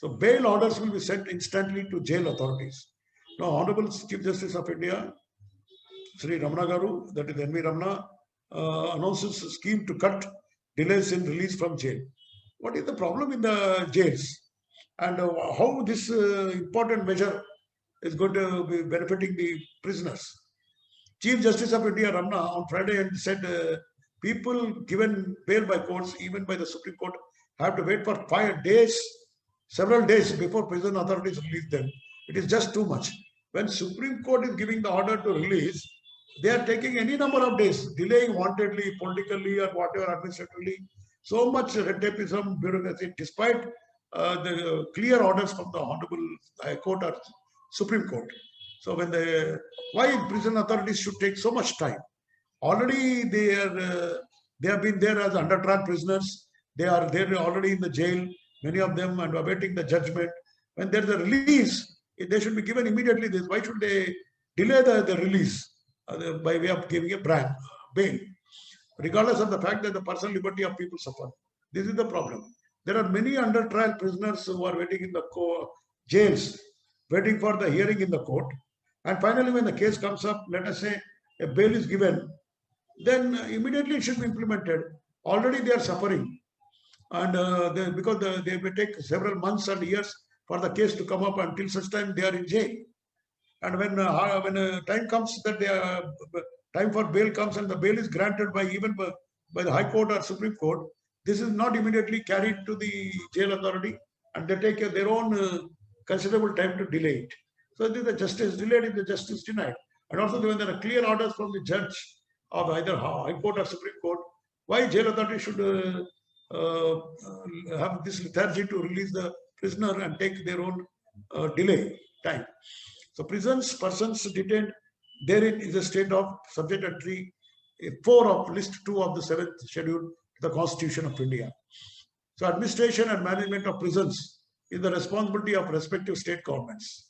So bail orders will be sent instantly to jail authorities. Now, Honorable Chief Justice of India, Sri Ramana Garu, that is N.V. Ramana, announces a scheme to cut delays in release from jail. What is the problem in the jails? And how this important measure is going to be benefiting the prisoners? Chief Justice of India, Ramana, on Friday had said people given bail by courts, even by the Supreme Court, have to wait for 5 days, several days before prison authorities release them. It is just too much. When Supreme Court is giving the order to release, they are taking any number of days, delaying wantedly, politically, or whatever, administratively. So much red tapeism, bureaucracy, despite the clear orders from the Honorable High Court or Supreme Court. So when why prison authorities should take so much time? Already they have been there as under trial prisoners. They are already in the jail, many of them, and awaiting the judgment. When there is a release, they should be given immediately. This. Why should they delay the release by way of giving a bail, regardless of the fact that the personal liberty of people suffer? This is the problem. There are many under trial prisoners who are waiting in the jails, waiting for the hearing in the court. And finally, when the case comes up, let us say a bail is given, then immediately it should be implemented. Already they are suffering. And because they may take several months and years for the case to come up, until such time they are in jail. And when time comes that time for bail comes and the bail is granted by the High Court or Supreme Court, this is not immediately carried to the jail authority, and they take their own considerable time to delay it. So the justice delayed is the justice denied. And also when there are clear orders from the judge of either High Court or Supreme Court, why jail authority should have this lethargy to release the prisoner and take their own delay time. So persons detained therein is a state of subject entry 4 of list 2 of the 7th schedule to the Constitution of India. So administration and management of prisons is the responsibility of respective state governments.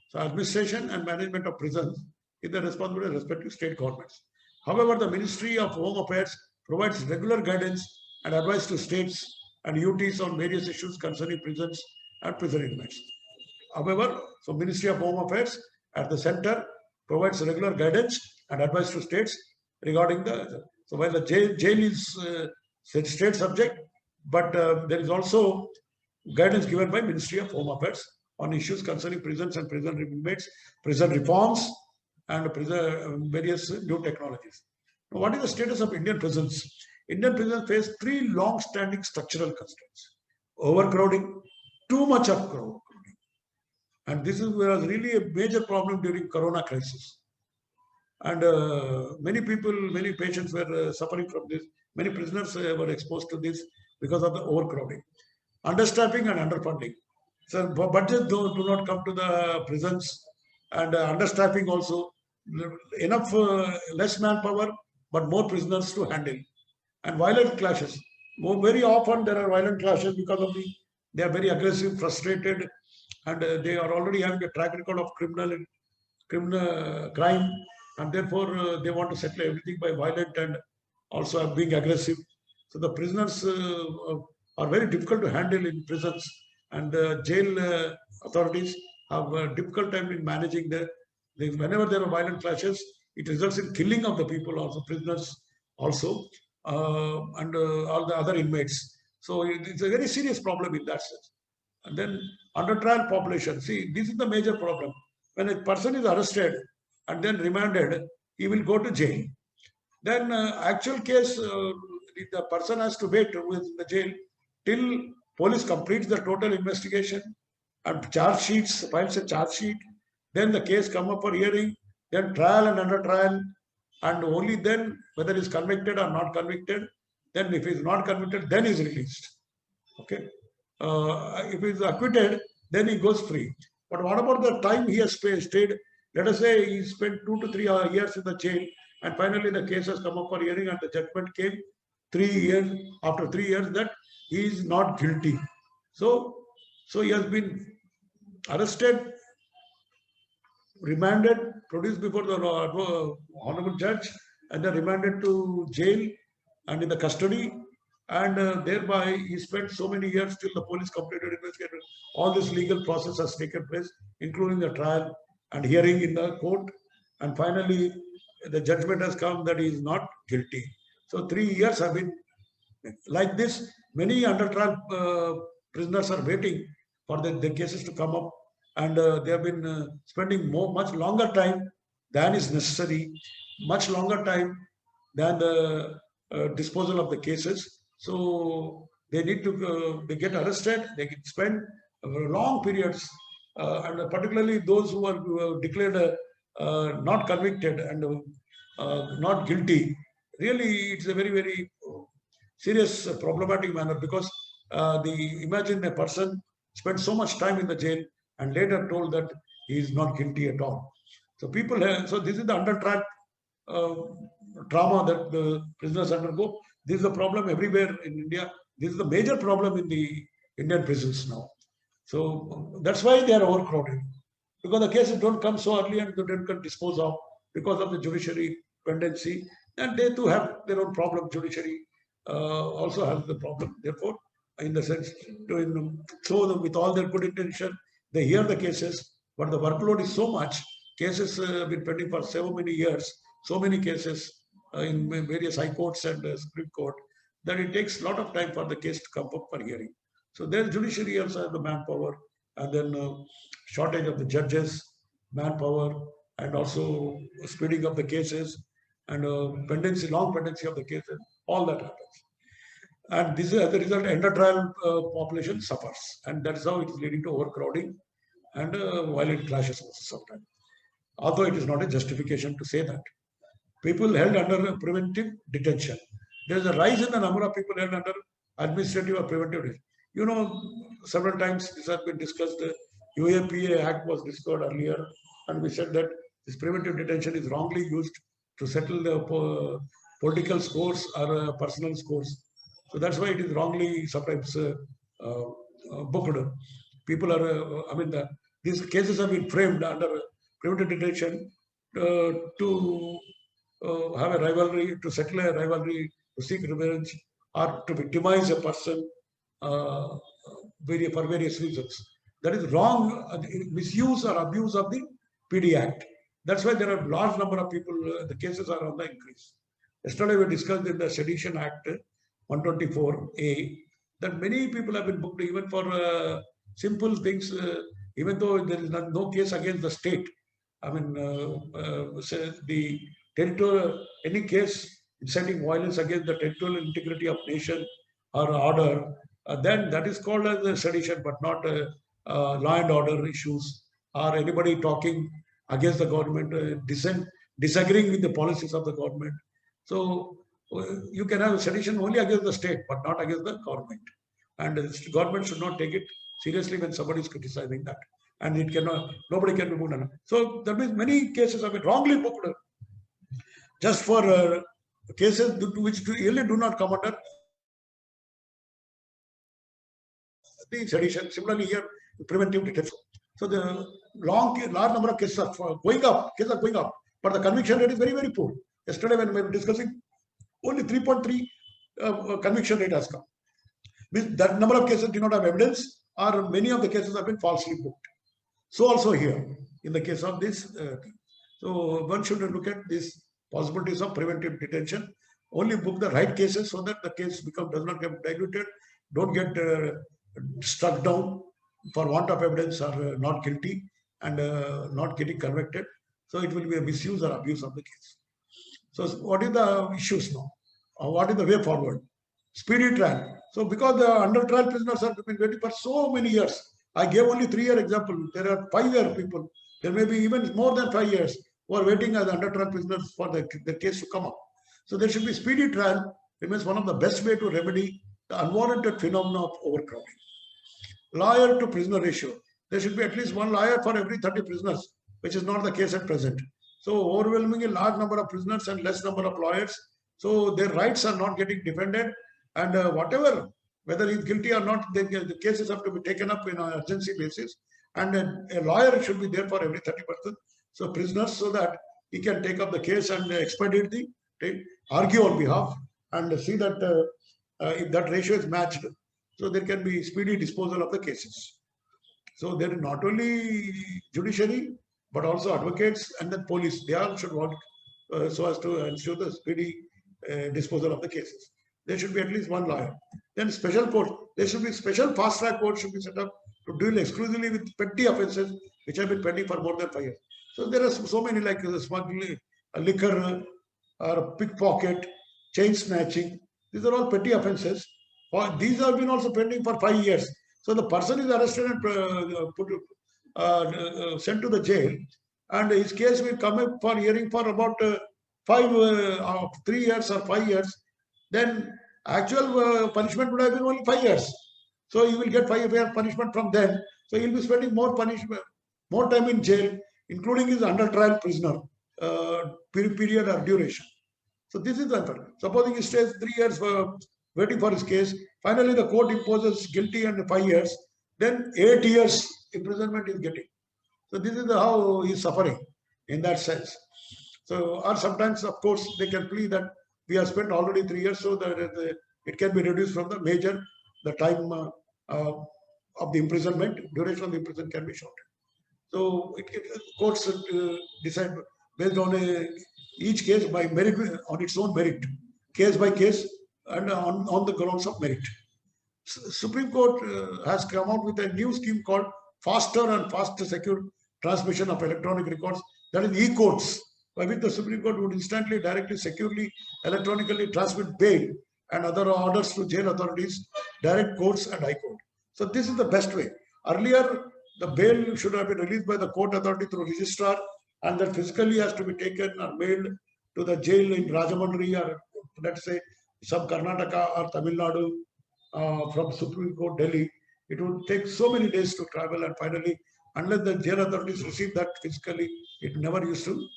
So administration and management of prisons is the responsibility of respective state governments. However, the Ministry of Home Affairs provides regular guidance and advice to states and UTs on various issues concerning prisons and prison inmates. However, so Ministry of Home Affairs at the center provides regular guidance and advice to states regarding so while the jail is state subject, but there is also guidance given by Ministry of Home Affairs on issues concerning prisons and prison inmates, prison reforms, and various new technologies. Now, what is the status of Indian prisons? Indian prisons face 3 long-standing structural constraints: overcrowding, too much of crowding, and this was really a major problem during Corona crisis. And many patients were suffering from this. Many prisoners were exposed to this because of the overcrowding, understaffing and underfunding. So budgets do not come to the prisons, and understaffing also, enough less manpower, but more prisoners to handle. And violent clashes. Very often there are violent clashes because of they are very aggressive, frustrated, and they are already having a track record of criminal crime, and therefore they want to settle everything by violent and also being aggressive. So the prisoners are very difficult to handle in prisons, and jail authorities have a difficult time in managing whenever there are violent clashes, it results in killing of the people, also prisoners also, and all the other inmates. So it's a very serious problem in that sense. And then under trial population, see, this is the major problem. When a person is arrested and then remanded, he will go to jail. Then actual case, the person has to wait with the jail till police completes the total investigation and files a charge sheet. Then the case come up for hearing, then trial and under trial, and only then whether he is convicted or not convicted. Then if he is not convicted, then he is released. Okay. If he is acquitted, then he goes free. But what about the time he has stayed? Let us say he spent 2 to 3 years in the jail, and finally the case has come up for hearing, and the judgment came 3 years after 3 years that he is not guilty. So he has been arrested, remanded, produced before the honorable judge, and then remanded to jail and in the custody. and thereby he spent so many years till the police completed investigation. All this legal process has taken place, including the trial and hearing in the court, and finally the judgment has come that he is not guilty. So 3 years have been like this. Many under trial prisoners are waiting for the cases to come up, and they have been spending much longer time than is necessary, much longer time than the disposal of the cases. So they need to they get arrested, they get spend long periods, and particularly those who are declared not convicted and not guilty. Really, it's a very serious problematic manner, because imagine a person spent so much time in the jail and later told that he is not guilty at all. So people have, so this is the under trial uh, trauma that the prisoners undergo. This is the problem everywhere in India. This is the major problem in the Indian prisons now. So that's why they are overcrowded, because the cases don't come so early and they don't get disposed of because of the judiciary pendency, and they too have their own problem. Judiciary also has the problem. Therefore, in the sense, so with all their good intention, they hear the cases, but the workload is so much. Cases have been pending for so many years, so many cases in various high courts and Supreme Court, that it takes a lot of time for the case to come up for hearing. So then judiciary also has the manpower, and then shortage of the judges, manpower, and also speeding up the cases, and long pendency of the cases, all that happens. And this is as a result, under trial population suffers, and that's how it is leading to overcrowding and violent clashes sometimes. Although it is not a justification to say that. People held under preventive detention. There is a rise in the number of people held under administrative or preventive detention. You know, several times this has been discussed. The UAPA Act was discussed earlier, and we said that this preventive detention is wrongly used to settle the political scores or personal scores. So that's why it is wrongly sometimes booked. People are, these cases have been framed under preventive detention to have a rivalry, to settle a rivalry, to seek revenge, or to victimize a person for various reasons. That is wrong, misuse or abuse of the PD Act. That's why there are large number of people, the cases are on the increase. Yesterday we discussed in the Sedition Act 124A that many people have been booked even for simple things, even though there is no case against the state. The territorial, any case inciting violence against the territorial integrity of nation or order, then that is called as a sedition, but not law and order issues or anybody talking against the government, disagreeing with the policies of the government. So you can have sedition only against the state, but not against the government. And the government should not take it seriously when somebody is criticizing that. And it cannot, nobody can be booked. So that means many cases have been wrongly booked just for cases which really do not come under the sedition. Similarly here, preventive detention. So the large number of cases are going up, but the conviction rate is very poor. Yesterday when we were discussing, only 3.3 conviction rate has come. Means that number of cases do not have evidence, or many of the cases have been falsely booked. So also here, in the case of this, so one should look at these possibilities of preventive detention. Only book the right cases so that the case does not get diluted, don't get struck down for want of evidence or not guilty and not getting convicted. So it will be a misuse or abuse of the case. So what is the issues now? What is the way forward? Speedy trial. So because the under trial prisoners have been waiting for so many years, I gave only 3-year example. There are 5-year people. There may be even more than 5 years who are waiting as under trial prisoners for the case to come up. So there should be speedy trial. Remains one of the best way to remedy the unwarranted phenomena of overcrowding. Lawyer to prisoner ratio. There should be at least one lawyer for every 30 prisoners, which is not the case at present. So overwhelmingly large number of prisoners and less number of lawyers. So their rights are not getting defended, and whatever, whether he's guilty or not, the cases have to be taken up in an urgency basis, and a lawyer should be there for every 30 persons. So prisoners, so that he can take up the case and expedite argue on behalf and see that if that ratio is matched, so there can be speedy disposal of the cases. So there is not only judiciary, but also advocates and the police. They all should work so as to ensure the speedy disposal of the cases. There should be at least one lawyer. Then special court. There should be special fast track court should be set up to deal exclusively with petty offences which have been pending for more than 5 years. So there are so many like smuggling, liquor, or pickpocket, chain snatching. These are all petty offences. These have been also pending for 5 years. So the person is arrested and sent to the jail, and his case will come up for hearing for about 3 years or 5 years. Then actual punishment would have been only 5 years. So he will get 5 year punishment from then. So he will be spending more punishment, more time in jail, including his under trial prisoner period or duration. So this is unfair. Supposing he stays 3 years waiting for his case, finally the court imposes guilty and 5 years, then 8 years imprisonment is getting. So this is how he is suffering in that sense. So, or sometimes, of course, they can plead that we have spent already 3 years, so that it can be reduced from the major, the time of the imprisonment, duration of the imprisonment can be shortened. So courts decide based on each case by merit, on its own merit, case by case, and on the grounds of merit. Supreme Court has come out with a new scheme called Faster and Faster Secure Transmission of Electronic Records, that is e-courts, by which the Supreme Court would instantly, directly, securely, electronically transmit bail and other orders to jail authorities, direct courts and high court. So this is the best way. Earlier, the bail should have been released by the court authority through registrar, and that physically has to be taken or mailed to the jail in Rajahmundry, or let's say some Karnataka or Tamil Nadu from Supreme Court Delhi. It would take so many days to travel, and finally, unless the jail authorities receive that physically, it never used to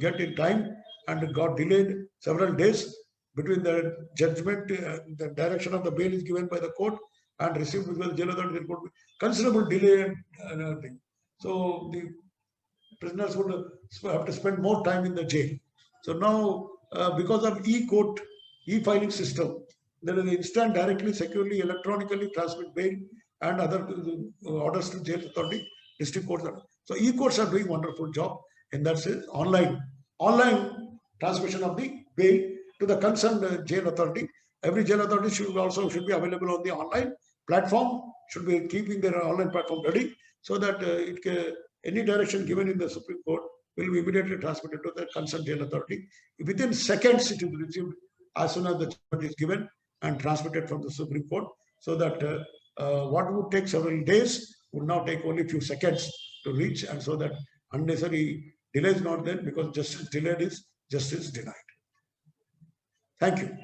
get in time, and it got delayed several days between the judgment, the direction of the bail is given by the court and received by the jail authority. There could be considerable delay and everything. So the prisoners would have to spend more time in the jail. So now, because of e-court, e-filing system, there is instant, directly, securely, electronically transmit bail and other orders to jail authority, district courts. So e-courts are doing wonderful job in that sense. Online transmission of the bail to the concerned jail authority. Every jail authority should be available on the online platform, should be keeping their online platform ready, so that any direction given in the Supreme Court will be immediately transmitted to the concerned jail authority. Within seconds, it is received as soon as the judgment is given and transmitted from the Supreme Court, so that what would take several days would now take only a few seconds to reach, and so that unnecessary delay is not there, because justice delayed is justice denied. Thank you.